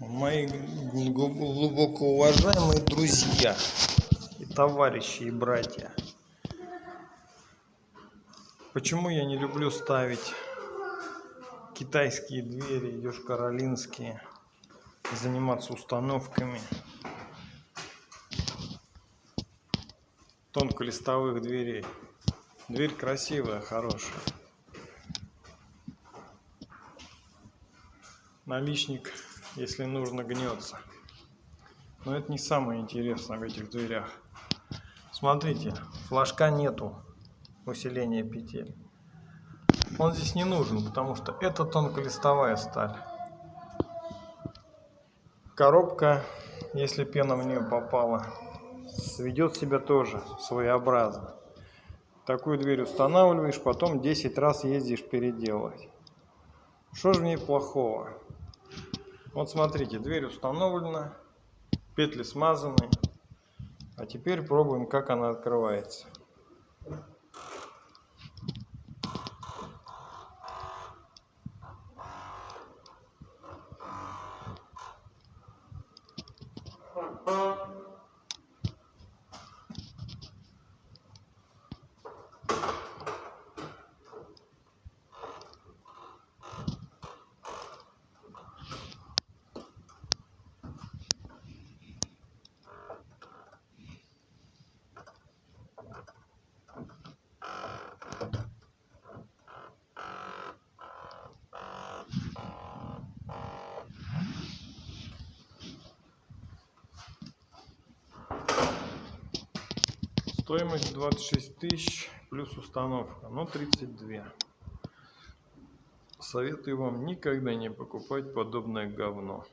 Мои глубоко уважаемые друзья и товарищи и братья, почему я не люблю ставить китайские двери, йошкар-олинские, заниматься установками тонколистовых дверей? Дверь красивая, хорошая. Наличник, если нужно, гнется. Но это не самое интересное в этих дверях. Смотрите, флажка нету усиления петель. Он здесь не нужен, потому что это тонколистовая сталь. Коробка, если пена в нее попала, ведет себя тоже своеобразно. Такую дверь устанавливаешь, потом 10 раз ездишь переделывать. Что же в ней плохого? Вот смотрите, дверь установлена, петли смазаны. А теперь пробуем, как она открывается. Стоимость 26 тысяч плюс установка, 32. Советую вам никогда не покупать подобное говно.